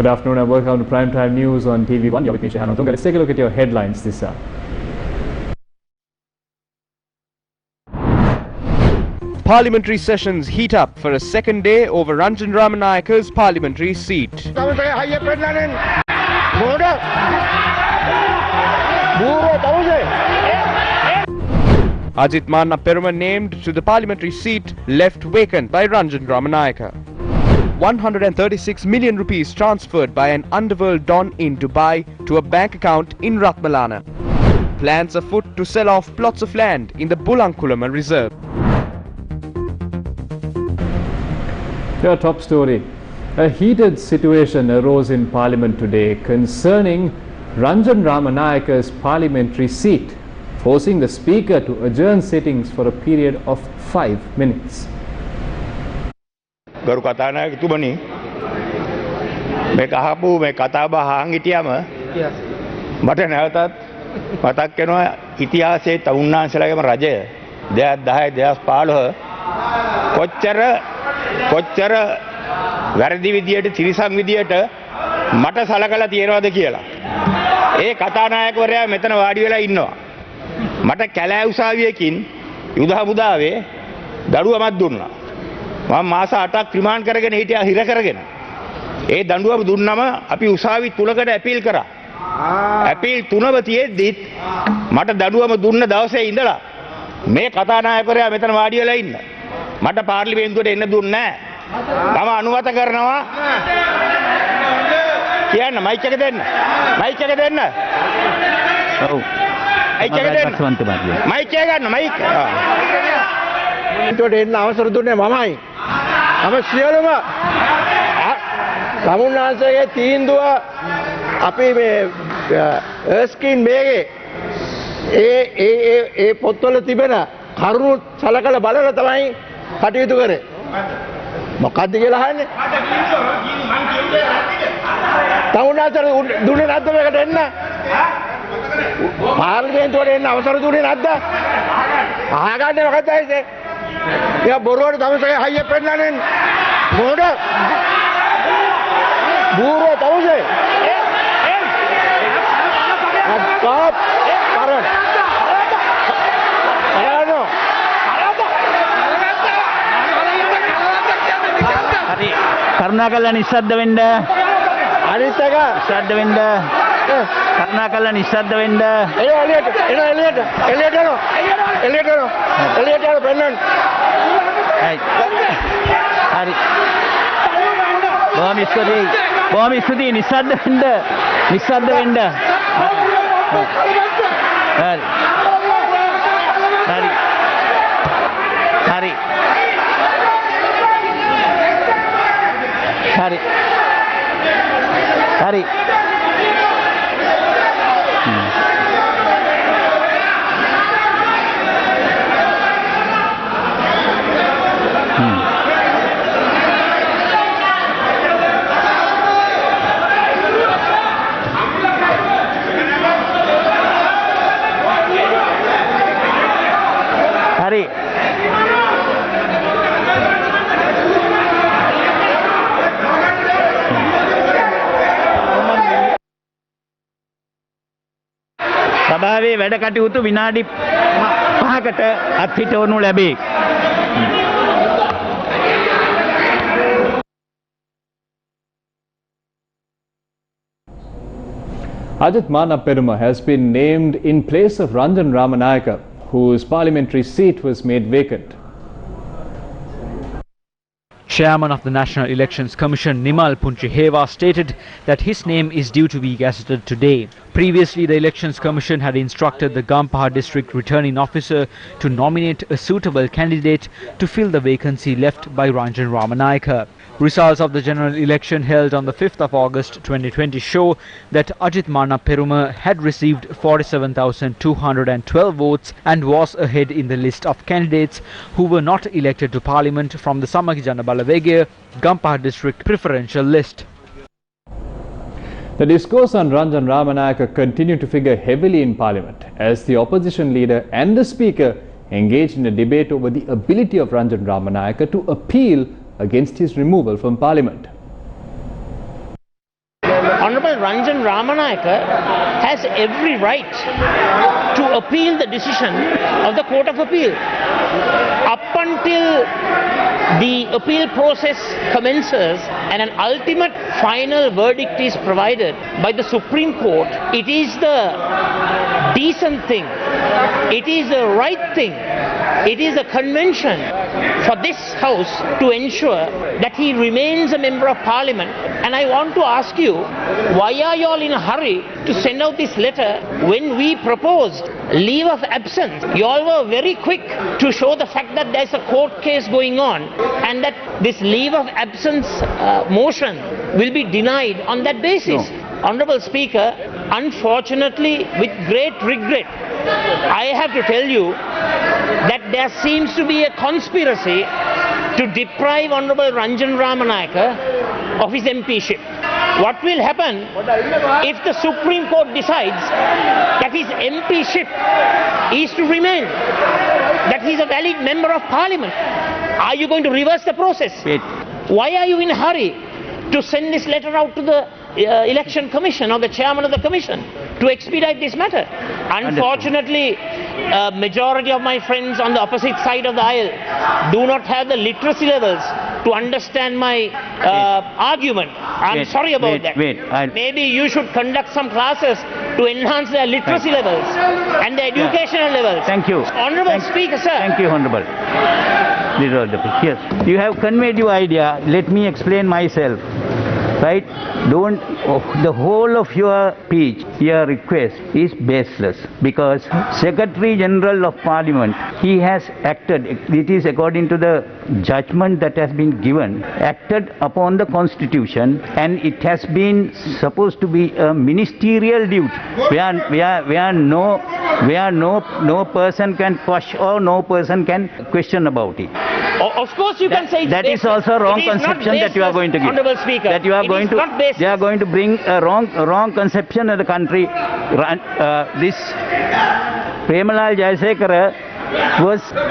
Good afternoon and welcome to Primetime News on TV1. You're with me, Shehan. Let's take a look at your headlines this hour. Parliamentary sessions heat up for a second day over Ranjan Ramanayaka's parliamentary seat. Ajit Manna Peruma, named to the parliamentary seat, left vacant by Ranjan Ramanayaka. 136 million rupees transferred by an underworld don in Dubai to a bank account in Ratmalana. Plans afoot to sell off plots of land in the Bulankulama reserve. Your top story. A heated situation arose in Parliament today concerning Ranjan Ramanayaka's parliamentary seat, forcing the Speaker to adjourn sittings for a period of 5 minutes. ගරු කතානායකතුමනි මේ කහපු මේ කතා බහ අහන් හිටියම මට නැවතත් මතක් වෙනවා ඉතිහාසයේ තවුන්නාන්සලාගේම රජය 2010 2015 කොච්චර වැරදි විදියට තිරිසන් විදියට මට සලකලා තියනවාද කියලා. ඒ කතානායකවරයා මෙතන වාඩි වෙලා ඉන්නවා. මට කැලෑ උසාවියකින් යුද හමුදාවේ දඩුවමක් දුන්නා. මම මාස 8ක් රිමාන්ඩ් කරගෙන හිටියා හිර කරගෙන. ඒ දඬුවම දුන්නම අපි උසාවි 3කට ඇපීල් කරා. ඇපීල් 3ව තියෙද්දි මට දඬුවම දුන්න දවසේ ඉඳලා මේ කතානායකවරයා මෙතන වාඩි වෙලා ඉන්න. මට පාර්ලිමේන්තුවට එන්න දුන්නේ නැහැ. මම අනුමත කරනවා. කියන්න මයික් එක දෙන්න. මයික් එක දෙන්න. ඔව්. මයික් එක දෙන්න. මයික් එක ගන්න මයික්. එතකොට එන්න අවසර දුන්නේ මමයි. මම සියලුම සමුන්නාංශයේ තීන්දුව අපි මේ ස්ක්‍රීන් මේකේ ඒ පොත්වල තිබෙන කරුණු සලකලා බලලා තමයි කටයුතු කරේ. මොකක්ද කියලා අහන්නේ? සමුන්නාංශය දුන්නේ නැද්ද මේකට එන්න? පාර්ලිමේන්තුවට එන්න අවසර දුන්නේ නැද්ද? අහගන්නේ මොකක්ද ඇයිද? या बोरोड तमसे हाइये पेन्नाने मोड बूरो तमसे आप कारण आनो හරි කරුණාකරලා නිශ්ශබ්ද වෙන්න අනිත් එක නිශ්ශබ්ද වෙන්න කරුණාකරලා නිශ්ශබ්ද වෙන්න එලියට පෙන්නන්න හරි බොහොම ස්තුතියි නිශ්ශබ්ද වෙන්න නිශ්ශබ්ද වෙන්න හරි හරි හරි හරි හරි හරි සභාවේ වැඩ කටයුතු විනාඩි 5කට අත්හිටවනු ලැබේ. Ajit Manna Peruma has been named in place of Ranjan Ramanayaka, whose parliamentary seat was made vacant. Chairman of the National Elections Commission Nimal Punchiheva stated that his name is due to be gazetted today. Previously, the Elections Commission had instructed the Gampaha District Returning Officer to nominate a suitable candidate to fill the vacancy left by Ranjan Ramanayaka. Results of the general election held on the 5th of August 2020 show that Ajit Manna Peruma had received 47,212 votes and was ahead in the list of candidates who were not elected to Parliament from the Samaki Janabalawegaya Gampaha District preferential list. The discourse on Ranjan Ramanayaka continued to figure heavily in Parliament as the opposition leader and the Speaker engaged in a debate over the ability of Ranjan Ramanayaka to appeal against his removal from Parliament. Honorable Ranjan Ramanayaka has every right to appeal the decision of the Court of Appeal. Up until the appeal process commences and an ultimate final verdict is provided by the Supreme Court, it is the decent thing, it is the right thing, it is a convention for this House to ensure that he remains a member of Parliament. And I want to ask you, why are you all in a hurry to send out this letter when we proposed leave of absence? You all were very quick to show the fact that there's a court case going on and that this leave of absence motion will be denied on that basis. No. Honourable Speaker, unfortunately, with great regret, I have to tell you that there seems to be a conspiracy to deprive Honourable Ranjan Ramanayaka of his MPship. What will happen if the Supreme Court decides that his MPship is to remain, that he is a valid member of Parliament? Are you going to reverse the process? Wait. Why are you in a hurry to send this letter out to the Election Commission or the chairman of the Commission to expedite this matter? Unfortunately, majority of my friends on the opposite side of the aisle do not have the literacy levels to understand my argument. I'm sorry about that. Maybe you should conduct some classes to enhance their literacy levels and their educational levels. Thank you. Honourable Speaker, sir. Thank you, Honourable. Yes, you have conveyed your idea. Let me explain myself. Right? The whole of your speech, your request is baseless, because Secretary General of Parliament, he has acted, it is according to the judgment that has been given, acted upon the Constitution, and it has been supposed to be a ministerial duty where no person can question or no person can question about it. Of course you can say that is also a wrong conception that you are going to give. Honourable Speaker, that you are going to, they are going to bring a wrong conception of the country. This Premalal Jayasekara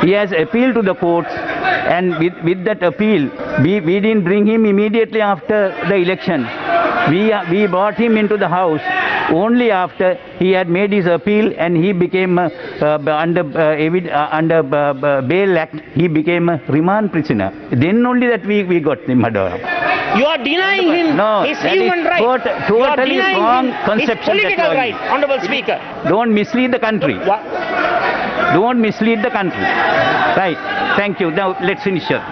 he has appealed to the courts, and with that appeal, we didn't bring him immediately after the election. We brought him into the House only after he had made his appeal, and he became under bail act, he became a remand prisoner. Then only that we got him. You are denying him his human right. Totally wrong conception. His political right, Honourable Speaker. Don't mislead the country. What? Don't mislead the country. Right. Thank you. Now let's finish here.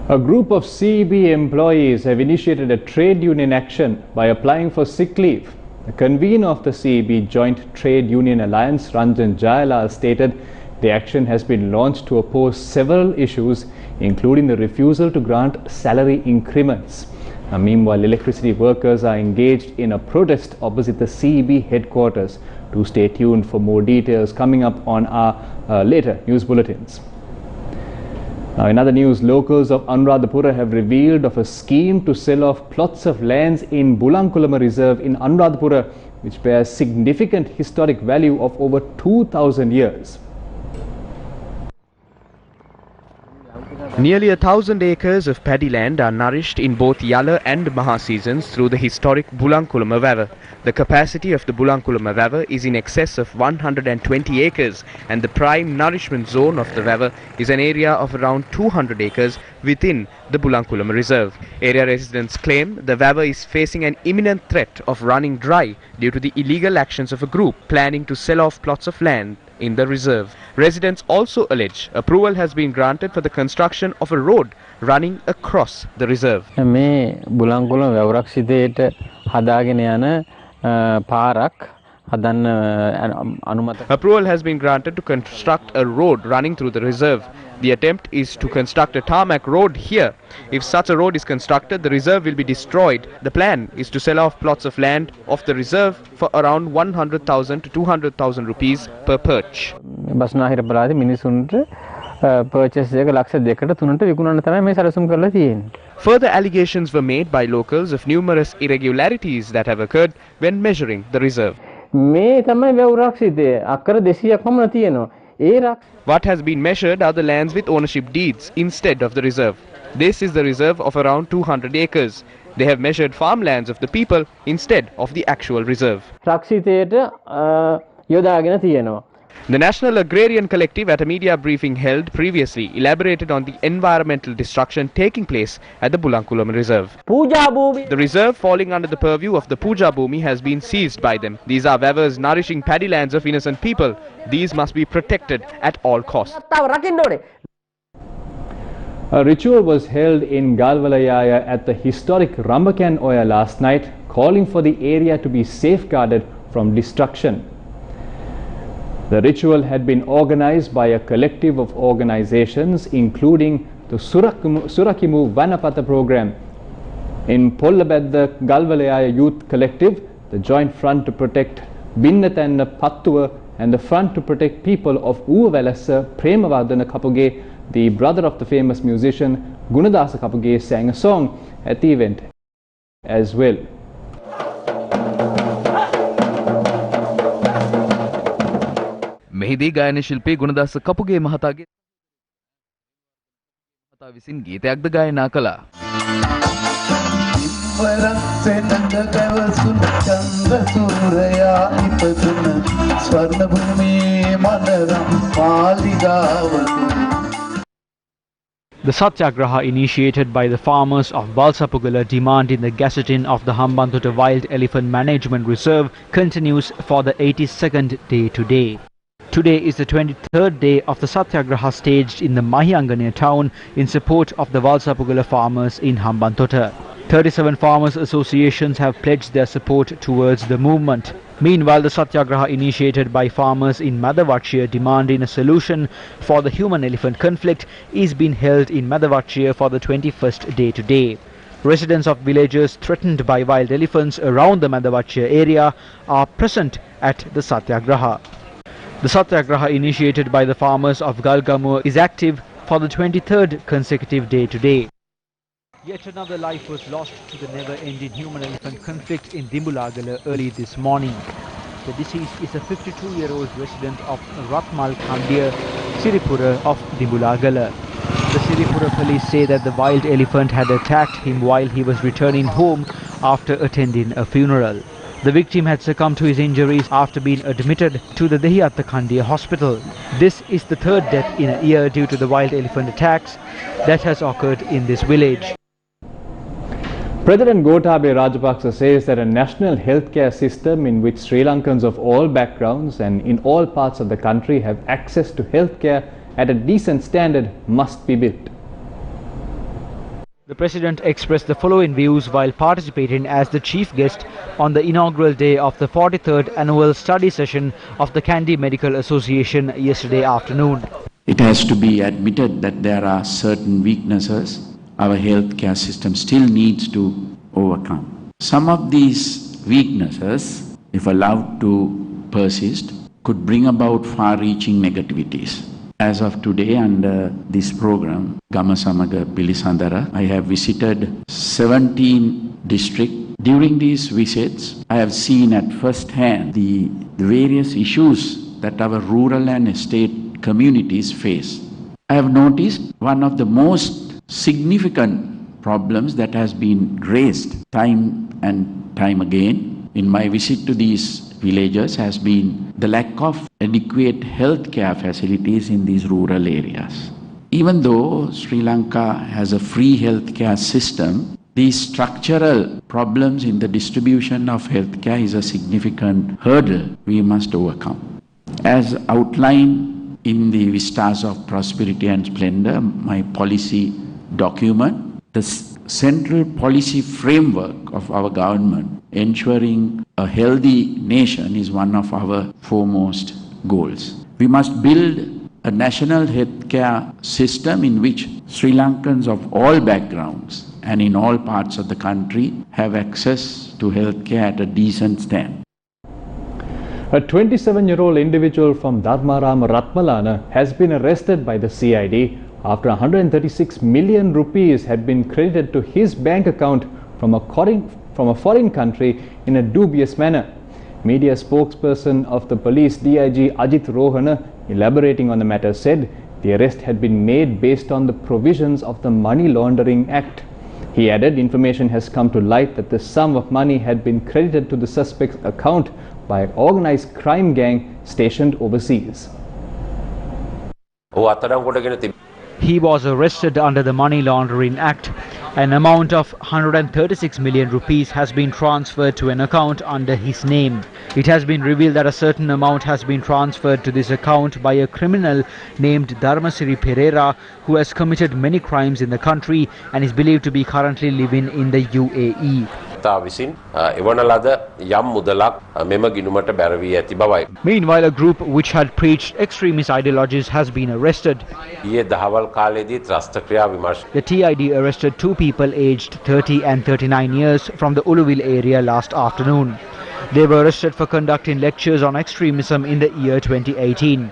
A group of CEB employees have initiated a trade union action by applying for sick leave. The convener of the CEB Joint Trade Union Alliance, Ranjan Jayalal, stated the action has been launched to oppose several issues, including the refusal to grant salary increments. Now, meanwhile, electricity workers are engaged in a protest opposite the CEB headquarters. Do stay tuned for more details coming up on our later news bulletins. Now, in other news, locals of Anuradhapura have revealed of a scheme to sell off plots of lands in Bulankulama Reserve in Anuradhapura, which bears significant historic value of over 2,000 years. Nearly 1,000 acres of paddy land are nourished in both Yala and Maha seasons through the historic Bulankulama Vavar. The capacity of the Bulankulama Vavar is in excess of 120 acres, and the prime nourishment zone of the Vavar is an area of around 200 acres within the Bulankulama Reserve. Area residents claim the Vavar is facing an imminent threat of running dry due to the illegal actions of a group planning to sell off plots of land in the reserve. Residents also allege approval has been granted for the construction of a road running across the reserve. මේ බුලංකුලම වවරක්ෂිතයට හදාගෙන යන පාරක් හදන්න අනුමත. Approval has been granted to construct a road running through the reserve. The attempt is to construct a tarmac road here. If such a road is constructed, the reserve will be destroyed. The plan is to sell off plots of land of the reserve for around 100,000 to 200,000 rupees per perch. බස්නාහිර පළාතේ මිනිසුන්ට purchase එක ලක්ෂ 2කට 3ට විකුණන්න තමයි මේ සැලසුම් කරලා තියෙන්නේ. Further allegations were made by locals of numerous irregularities that have occurred when measuring the reserve. මේ තමයි වවරක්ෂිතය අක්කර 200ක් පමණ තියෙනවා. What has been measured are the lands with ownership deeds instead of the reserve. This is the reserve of around 200 acres. They have measured farmlands of the people instead of the actual reserve. රක්ෂිතයට යොදාගෙන තියෙනවා. The National Agrarian Collective, at a media briefing held previously, elaborated on the environmental destruction taking place at the Bulankulam Reserve. පූජා භූමි The reserve, falling under the purview of the Puja Bhumi, has been seized by them. These are Weber's nourishing paddy lands of innocent people. These must be protected at all costs. තාව රකින්න ඕනේ. A ritual was held in Galvalayaya at the historic Rambakan Oya last night, calling for the area to be safeguarded from destruction. The ritual had been organized by a collective of organizations, including the Surakimu Vanapata program. In Pollabadda Galvalayaya Youth Collective, the Joint Front to Protect Binnatanna Pattuwa and the Front to Protect People of Uvalasa Premavadana Kapuge, the brother of the famous musician Gunadasa Kapuge, sang a song at the event as well. මෙහිදී ගායන ශිල්පී ගුණදාස කපුගේ මහතාගේ මහතා විසින් ගීතයක්ද ගායනා කළා. The satyagraha initiated by the farmers of Balsapugala demanding the gazetting of the Hambantota Wild Elephant Management Reserve continues for the 82nd day today. Today is the 23rd day of the satyagraha staged in the Mahiyangane town in support of the Balsapugala farmers in Hambantota. 37 farmers associations have pledged their support towards the movement. Meanwhile, the satyagraha initiated by farmers in Madavachia demanding a solution for the human-elephant conflict is being held in Madavachia for the 21st day today. Residents of villages threatened by wild elephants around the Madavachia area are present at the satyagraha. The satyagraha initiated by the farmers of Galgamur is active for the 23rd consecutive day today. Yet another life was lost to the never-ending human-elephant conflict in Dimbulagala early this morning. The deceased is a 52-year-old resident of Ratmal Khandia, Siripura of Dimbulagala. The Siripura police say that the wild elephant had attacked him while he was returning home after attending a funeral. The victim had succumbed to his injuries after being admitted to the Dehiyatta Khandia hospital. This is the third death in a year due to the wild elephant attacks that has occurred in this village. President Gotabaya Rajapaksa says that a national healthcare system in which Sri Lankans of all backgrounds and in all parts of the country have access to healthcare at a decent standard must be built. The President expressed the following views while participating as the chief guest on the inaugural day of the 43rd annual study session of the Kandy Medical Association yesterday afternoon. It has to be admitted that there are certain weaknesses our healthcare system still needs to overcome. Some of these weaknesses, if allowed to persist, could bring about far-reaching negativities. As of today, under this program, Gama Samaga Pilisandara, I have visited 17 districts. During these visits, I have seen at first hand the various issues that our rural and estate communities face. I have noticed one of the most significant problems that has been raised time and time again in my visit to these villages has been the lack of adequate healthcare facilities in these rural areas. Even though Sri Lanka has a free healthcare system, these structural problems in the distribution of healthcare is a significant hurdle we must overcome. As outlined in the Vistas of Prosperity and Splendor, my policy document, the central policy framework of our government ensuring a healthy nation is one of our foremost goals. We must build a national healthcare system in which Sri Lankans of all backgrounds and in all parts of the country have access to healthcare at a decent standard. A 27-year-old individual from Dharmarama Ratmalana has been arrested by the CID after 136 million rupees had been credited to his bank account from a foreign country in a dubious manner. Media spokesperson of the police DIG Ajit Rohana, elaborating on the matter, said the arrest had been made based on the provisions of the Money Laundering Act. He added information has come to light that the sum of money had been credited to the suspect's account by an organized crime gang stationed overseas. He was arrested under the Money Laundering Act. An amount of 136 million rupees has been transferred to an account under his name. It has been revealed that a certain amount has been transferred to this account by a criminal named Dharmasiri Pereira, who has committed many crimes in the country and is believed to be currently living in the UAE. Meanwhile, a group which had preached extremist ideologies has been arrested. The TID arrested two people aged 30 and 39 years from the Uluville area last afternoon. They were arrested for conducting lectures on extremism in the year 2018.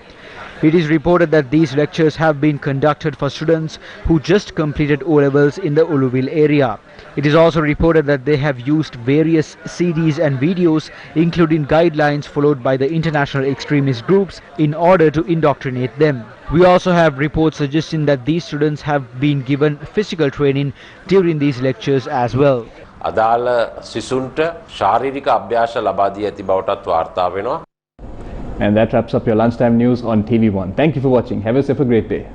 It is reported that these lectures have been conducted for students who just completed O-levels in the Uluville area. It is also reported that they have used various CDs and videos, including guidelines followed by the international extremist groups, in order to indoctrinate them. We also have reports suggesting that these students have been given physical training during these lectures as well. And that wraps up your lunchtime news on TV1. Thank you for watching. Have yourself a great day.